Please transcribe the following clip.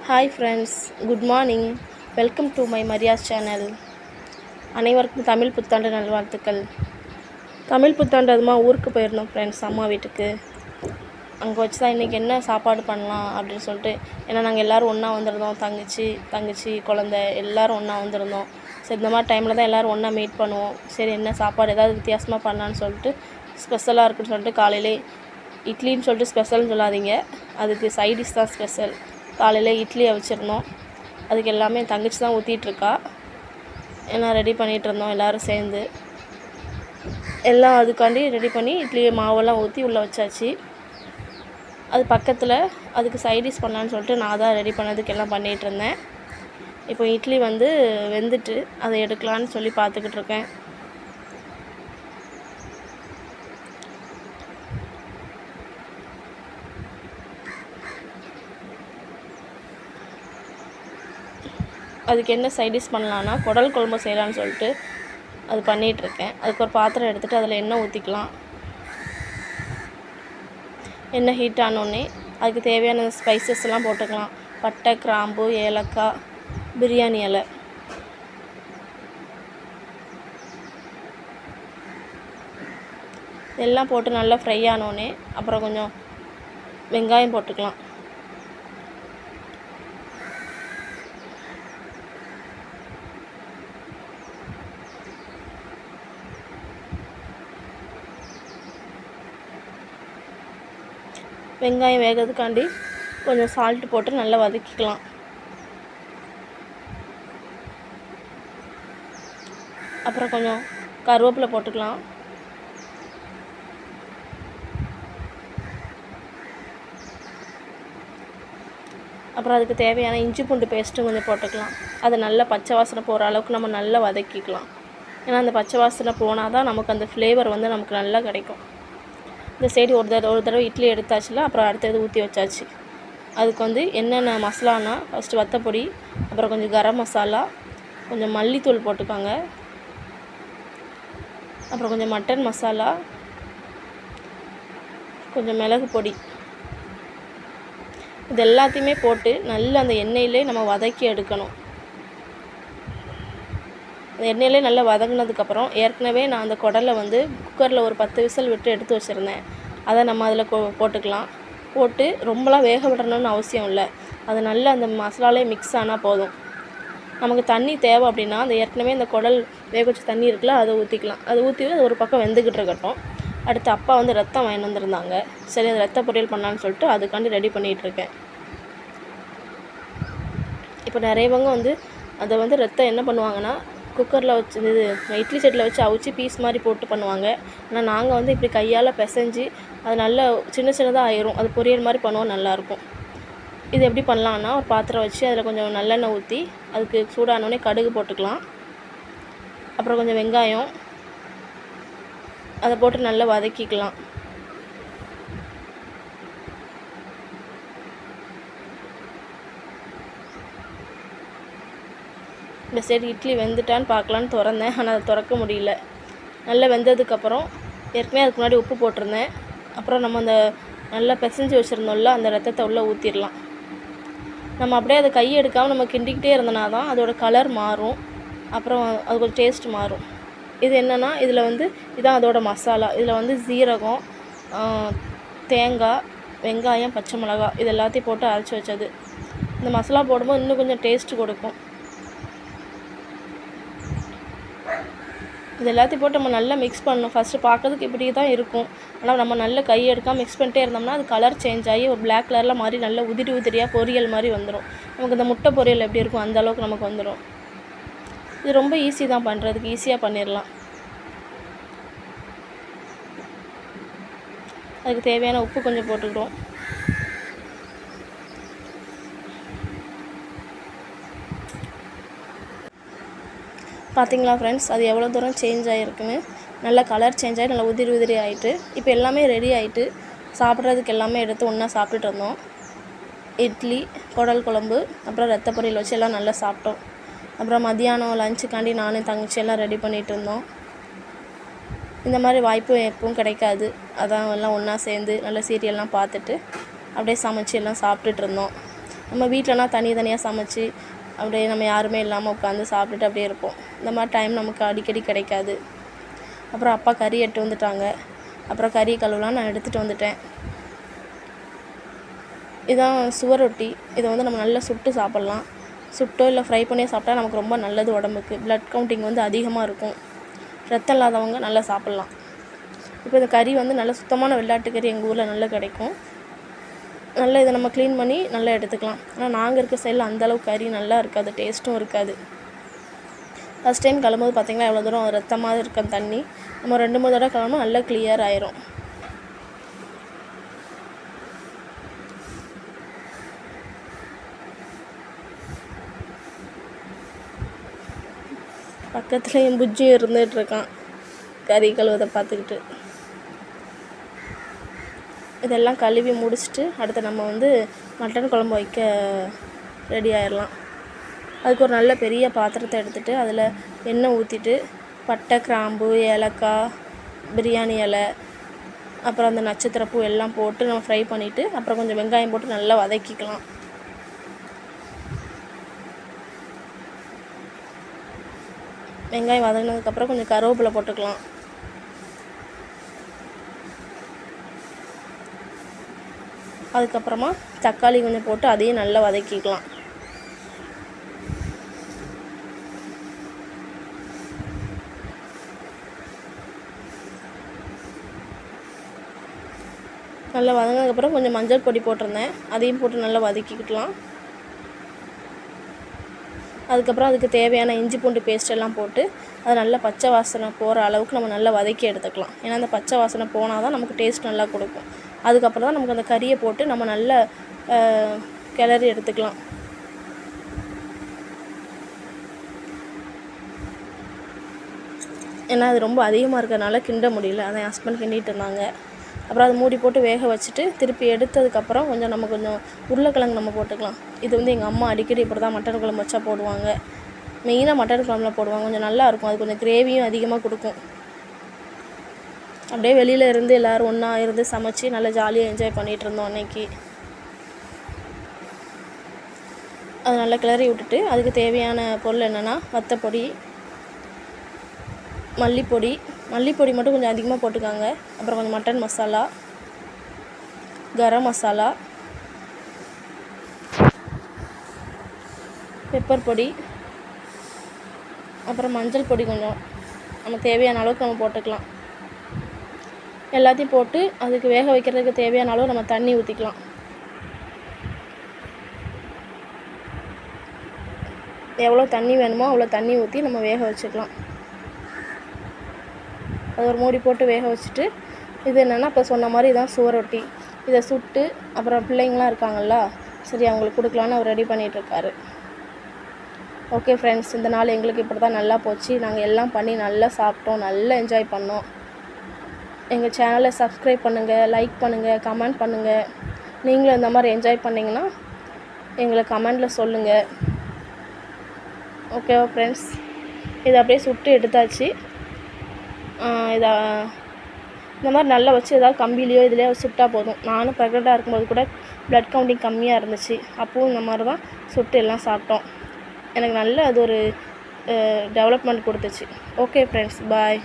Hi friends, good morning. Welcome to my Maria's channel. அனைவருக்கும் தமிழ் புத்தாண்டு நல்வாழ்த்துக்கள். தமிழ் புத்தாண்டு அதுமா ஊருக்கு போயிருந்தோம் ஃப்ரெண்ட்ஸ், அம்மா வீட்டுக்கு. அங்கே வச்சு தான் இன்றைக்கி என்ன சாப்பாடு பண்ணலாம் அப்படின்னு சொல்லிட்டு, ஏன்னா நாங்கள் எல்லோரும் ஒன்றா வந்திருந்தோம். தங்கச்சி குழந்த எல்லோரும் ஒன்றா வந்திருந்தோம். சரி, இந்த மாதிரி டைமில் தான் எல்லோரும் ஒன்றா மீட் பண்ணுவோம். சரி, என்ன சாப்பாடு ஏதாவது வித்தியாசமாக பண்ணலான்னு சொல்லிட்டு, ஸ்பெஷலாக இருக்குன்னு சொல்லிட்டு காலையிலே இட்லின்னு சொல்லிட்டு ஸ்பெஷல்னு சொல்லாதீங்க, அதுக்கு சைடிஷ் தான் ஸ்பெஷல். காலையில் இட்லி அவிச்சிருந்தோம். அதுக்கு எல்லாமே தங்கச்சி தான் ஊற்றிட்டுருக்கா. எல்லாம் ரெடி பண்ணிகிட்ருந்தோம் எல்லோரும் சேர்ந்து. எல்லாம் அதுக்காண்டி ரெடி பண்ணி இட்லி மாவெல்லாம் ஊற்றி உள்ளே வச்சாச்சு. அது பக்கத்தில் அதுக்கு சைடிஷ் பண்ணலான்னு சொல்லிட்டு நான் தான் ரெடி பண்ணதுக்கு எல்லாம் பண்ணிகிட்ருந்தேன். இப்போ இட்லி வந்து வெந்துட்டு அதை எடுக்கலான்னு சொல்லி பார்த்துக்கிட்டு இருக்கேன். அதுக்கு என்ன சைடிஷ் பண்ணலான்னா, குடல் குழம்பு செய்யலான்னு சொல்லிட்டு அது பண்ணிகிட்ருக்கேன். அதுக்கு ஒரு பாத்திரம் எடுத்துகிட்டு அதில் எண்ணெய் ஊற்றிக்கலாம். எண்ணெய் ஹீட் ஆனோடனே அதுக்கு தேவையான ஸ்பைசஸ்லாம் போட்டுக்கலாம். பட்டை, கிராம்பு, ஏலக்காய், பிரியாணி இலை, எல்லாம் போட்டு நல்லா ஃப்ரை ஆனோடனே அப்புறம் கொஞ்சம் வெங்காயம் போட்டுக்கலாம். வெங்காயம் வேகிறதுக்காண்டி கொஞ்சம் சால்ட்டு போட்டு நல்லா வதக்கிக்கலாம். அப்புறம் கொஞ்சம் கருவேப்பிலை போட்டுக்கலாம். அப்புறம் அதுக்கு தேவையான இஞ்சி பூண்டு பேஸ்ட்டும் கொஞ்சம் போட்டுக்கலாம். அதை நல்லா பச்சை வாசனை போகிற அளவுக்கு நம்ம நல்லா வதக்கிக்கலாம். ஏன்னா அந்த பச்சை வாசனை போனால் தான் நமக்கு அந்த ஃப்ளேவர் வந்து நமக்கு நல்லா கிடைக்கும். இந்த சைடு ஒரு தடவை இட்லி எடுத்தாச்சுல, அப்புறம் அடுத்தது ஊற்றி வச்சாச்சு. அதுக்கு வந்து என்னென்ன மசாலானா, ஃபஸ்ட்டு வத்தப்பொடி, அப்புறம் கொஞ்சம் கரம் மசாலா, கொஞ்சம் மல்லித்தூள் போட்டுக்கோங்க, அப்புறம் கொஞ்சம் மட்டன் மசாலா, கொஞ்சம் மிளகு பொடி, இது எல்லாத்தையுமே போட்டு நல்லா அந்த எண்ணெயிலே நம்ம வதக்கி எடுக்கணும். அந்த எண்ணெயிலே நல்லா வதங்கினதுக்கப்புறம் ஏற்கனவே நான் அந்த குடலை வந்து குக்கரில் ஒரு 10 விசில் விட்டு எடுத்து வச்சுருந்தேன். அதை நம்ம அதில் போட்டுக்கலாம். போட்டு ரொம்பலாம் வேக விடணும்னு அவசியம் இல்லை. அது நல்லா அந்த மசாலாலே மிக்ஸ் ஆனால் போதும். நமக்கு தண்ணி தேவை அப்படின்னா அந்த ஏற்கனவே அந்த குடல் வேக வச்ச தண்ணி இருக்குல்ல, அதை ஊற்றிக்கலாம். அதை ஊற்றி அது ஒரு பக்கம் வெந்துக்கிட்டு இருக்கட்டும். அடுத்து அப்பா வந்து ரத்தம் வாங்கிட்டு வந்திருந்தாங்க. சரி, அது ரத்த பொரியல் பண்ணலான்னு சொல்லிட்டு அதுக்காண்டி ரெடி பண்ணிகிட்ருக்கேன். இப்போ நிறையவங்க வந்து அதை வந்து ரத்தம் என்ன பண்ணுவாங்கன்னா, குக்கரில் வச்சு இது இட்லி செட்டில் வச்சு அவிச்சு பீஸ் மாதிரி போட்டு பண்ணுவாங்க. ஆனால் நாங்கள் வந்து இப்படி கையால் பிசைஞ்சு அது நல்லா சின்னதாக ஆயிரும். அது பொரியல் மாதிரி பண்ணுவோம், நல்லாயிருக்கும். இது எப்படி பண்ணலான்னா, ஒரு பாத்திரம் வச்சு அதில் கொஞ்சம் நல்லெண்ணெய் ஊற்றி அதுக்கு சூடானோடனே கடுகு போட்டுக்கலாம். அப்புறம் கொஞ்சம் வெங்காயம் அதை போட்டு நல்லா வதக்கிக்கலாம். இந்த சைடு இட்லி வெந்துட்டான்னு பார்க்கலான்னு திறந்தேன், ஆனால் அதை திறக்க முடியல. நல்லா வெந்ததுக்கப்புறம் ஏற்கனவே அதுக்கு முன்னாடி உப்பு போட்டிருந்தேன். அப்புறம் நம்ம அந்த நல்லா பிசைஞ்சு வச்சுருந்தோம்ல, அந்த ரத்தத்தை உள்ளே ஊற்றிடலாம். நம்ம அப்படியே அதை கையை எடுக்காமல் நம்ம கிண்டிக்கிட்டே இருந்தோன்னா தான் அதோடய கலர் மாறும். அப்புறம் அது கொஞ்சம் டேஸ்ட் மாறும். இது என்னென்னா, இதில் வந்து இதான் அதோட மசாலா. இதில் வந்து சீரகம், தேங்காய், வெங்காயம், பச்சை மிளகாய் இது எல்லாத்தையும் போட்டு அரைச்சி வச்சது. இந்த மசாலா போடும்போது இன்னும் கொஞ்சம் டேஸ்ட்டு கொடுக்கும். இது எல்லாத்தையும் போட்டு நம்ம நல்லா மிக்ஸ் பண்ணணும். ஃபஸ்ட்டு பார்க்கறதுக்கு இப்படி தான் இருக்கும். ஆனால் நம்ம நல்லா கையை எடுக்காமல் மிக்ஸ் பண்ணிட்டே இருந்தோம்னா அது கலர் சேஞ்ச் ஆகி ஒரு பிளாக் கலரில் மாதிரி நல்லா உதிரியாக பொரியல் மாதிரி வந்துடும். நமக்கு இந்த முட்டை பொரியல் எப்படி இருக்கும் அந்த அளவுக்கு நமக்கு வந்துடும். இது ரொம்ப ஈஸி தான் பண்ணுறதுக்கு, ஈஸியாக பண்ணிடலாம். அதுக்கு தேவையான உப்பு கொஞ்சம் போட்டுக்கிறோம். பார்த்தீங்களா ஃப்ரெண்ட்ஸ், அது எவ்வளோ தூரம் சேஞ்ச் ஆகிருக்குன்னு. நல்லா கலர் சேஞ்ச் ஆகி நல்லா உதிரி ஆகிட்டு இப்போ எல்லாமே ரெடி ஆகிட்டு சாப்பிட்றதுக்கு எல்லாமே எடுத்து ஒன்றா சாப்பிட்டுட்டு இருந்தோம். இட்லி, குடல் குழம்பு, அப்புறம் ரத்த பொரியல் வச்சு எல்லாம் நல்லா சாப்பிட்டோம். அப்புறம் மதியானம் லஞ்சுக்காண்டி நானும் தங்கச்சி எல்லாம் ரெடி பண்ணிகிட்டு இருந்தோம். இந்த மாதிரி வாய்ப்பு எப்பவும் கிடைக்காது. அதான் எல்லாம் ஒன்றா சேர்ந்து நல்ல சீரியல்லாம் பார்த்துட்டு அப்படியே சமைச்சு எல்லாம் சாப்பிட்டுட்டு இருந்தோம். நம்ம வீட்டிலனா தனியாக சமைச்சு அப்படியே நம்ம யாருமே இல்லாமல் உட்காந்து சாப்பிட்டுட்டு அப்படியே இருப்போம். இந்த மாதிரி டைம் நமக்கு அடிக்கடி கிடைக்காது. அப்புறம் அப்பா கறி எடுத்து வந்துட்டாங்க. அப்புறம் கறி கழுவலாம் நான் எடுத்துகிட்டு வந்துட்டேன். இதான் சுவரொட்டி. இதை வந்து நம்ம நல்லா சுட்டு சாப்பிட்லாம். சுட்டோ இல்லை ஃப்ரை பண்ணி சாப்பிட்டா நமக்கு ரொம்ப நல்லது உடம்புக்கு. ப்ளட் கவுண்டிங் வந்து அதிகமாக இருக்கும். ரத்தம் இல்லாதவங்க நல்லா சாப்பிட்லாம். இப்போ இந்த கறி வந்து நல்ல சுத்தமான வெள்ளாட்டு கறி எங்கள் ஊரில் நல்லா கிடைக்கும். நல்லா இதை நம்ம க்ளீன் பண்ணி நல்லா எடுத்துக்கலாம். ஆனால் நாங்கள் இருக்க சைடில் அந்தளவுக்கு கறி நல்லா இருக்காது, டேஸ்ட்டும் இருக்காது. ஃபஸ்ட் டைம் கழுவும்போது பார்த்திங்கன்னா எவ்வளோ தூரம் ரத்தமாக இருக்க தண்ணி நம்ம 2-3 தடவை கழுவுனா நல்லா கிளியர் ஆயிரும். பக்கத்தில் என் புஜ்ஜியும் இருந்துகிட்ருக்கான் கறி கழுவதை பார்த்துக்கிட்டு. இதெல்லாம் கழுவி முடிச்சுட்டு அடுத்து நம்ம வந்து மட்டன் குழம்பு வைக்க ரெடி ஆயிடலாம். அதுக்கு ஒரு நல்ல பெரிய பாத்திரத்தை எடுத்துகிட்டு அதில் எண்ணெய் ஊற்றிட்டு பட்டை, கிராம்பு, ஏலக்காய், பிரியாணி இலை, அப்புறம் அந்த நட்சத்திரப்பூ எல்லாம் போட்டு நம்ம ஃப்ரை பண்ணிவிட்டு அப்புறம் கொஞ்சம் வெங்காயம் போட்டு நல்லா வதக்கிக்கலாம். வெங்காயம் வதங்கினதுக்கப்புறம் கொஞ்சம் கருவேப்பிலை போட்டுக்கலாம். அதுக்கப்புறமா தக்காளி கொஞ்சம் போட்டு அதையும் நல்லா வதக்கிக்கலாம். நல்லா வதங்கினதுக்கப்புறம் கொஞ்சம் மஞ்சள் பொடி போட்டிருந்தேன், அதையும் போட்டு நல்லா வதக்கிக்கலாம். அதுக்கப்புறம் அதுக்கு தேவையான இஞ்சி பூண்டு பேஸ்ட் எல்லாம் போட்டு அது நல்லா பச்சை வாசனை போகிற அளவுக்கு நம்ம நல்லா வதக்கி எடுத்துக்கலாம். ஏன்னா அந்த பச்சை வாசனை போனால் தான் நமக்கு டேஸ்ட் நல்லா கொடுக்கும். அதுக்கப்புறம் தான் நமக்கு அந்த கறியை போட்டு நம்ம நல்லா கிளறி எடுத்துக்கலாம். ஏன்னா அது ரொம்ப அதிகமாக இருக்கிறதுனால கிண்ட முடியல. அதை என் ஹஸ்பண்ட் கிண்டிகிட்டு இருந்தாங்க. அப்புறம் அதை மூடி போட்டு வேக வச்சுட்டு திருப்பி எடுத்ததுக்கப்புறம் கொஞ்சம் உருளைக்கிழங்கு நம்ம போட்டுக்கலாம். இது வந்து எங்கள் அம்மா அடிக்கடி இப்படி தான் மட்டன் குழம்பு வச்சா போடுவாங்க. மெயினாக மட்டன் குழம்புல போடுவாங்க. கொஞ்சம் நல்லாயிருக்கும். அது கொஞ்சம் கிரேவியும் அதிகமாக கொடுக்கும். அப்படியே வெளியில் இருந்து எல்லோரும் ஒன்றா இருந்து சமைச்சு நல்லா ஜாலியாக என்ஜாய் பண்ணிகிட்டு இருந்தோம் அன்றைக்கி. அது நல்லா கிளறி விட்டுட்டு அதுக்கு தேவையான பொருள் என்னென்னா வத்தப்பொடி, மல்லிப்பொடி மட்டும் கொஞ்சம் அதிகமாக போட்டுக்காங்க. அப்புறம் கொஞ்சம் மட்டன் மசாலா, கரம் மசாலா, பெப்பர் பொடி, அப்புறம் மஞ்சள் பொடி கொஞ்சம் நம்ம தேவையான அளவுக்கு நம்ம போட்டுக்கலாம். எல்லாத்தையும் போட்டு அதுக்கு வேக வைக்கிறதுக்கு தேவையான அளவு நம்ம தண்ணி ஊற்றிக்கலாம். எவ்வளோ தண்ணி வேணுமோ அவ்வளோ தண்ணி ஊற்றி நம்ம வேக வச்சுக்கலாம். அது ஒரு மூடி போட்டு வேக வச்சுட்டு இது என்னென்னா இப்போ சொன்ன மாதிரி இதான் சுவரொட்டி. இதை சுட்டு அப்புறம் பிள்ளைங்களாம் இருக்காங்கள்ல, சரி அவங்களுக்கு கொடுக்கலான்னு அவர் ரெடி பண்ணிகிட்ருக்காரு. ஓகே ஃப்ரெண்ட்ஸ், இந்த நாள் எங்களுக்கு இப்படி தான் நல்லா போச்சு. நாங்கள் எல்லாம் பண்ணி நல்லா சாப்பிட்டோம், நல்லா என்ஜாய் பண்ணோம். எங்கள் சேனலை சப்ஸ்கிரைப் பண்ணுங்கள், லைக் பண்ணுங்கள், கமெண்ட் பண்ணுங்கள். நீங்களும் இந்த மாதிரி என்ஜாய் பண்ணிங்கன்னா எங்களை கமெண்டில் சொல்லுங்கள். ஓகேவா ஃப்ரெண்ட்ஸ், இதை அப்படியே சுட்டு எடுத்தாச்சு. இதை இந்த மாதிரி நல்லா வச்சு ஏதாவது கம்பிலையோ இதுலையோ சுட்டால் போதும். நானும் ப்ரெக்னெண்ட்டாக இருக்கும்போது கூட ப்ளட் கவுண்டிங் கம்மியாக இருந்துச்சு. அப்போவும் இந்த மாதிரி தான் சுட்டு எல்லாம் சாப்பிட்டோம். எனக்கு நல்ல அது ஒரு டெவலப்மெண்ட் கொடுத்துச்சு. ஓகே ஃப்ரெண்ட்ஸ், பாய்.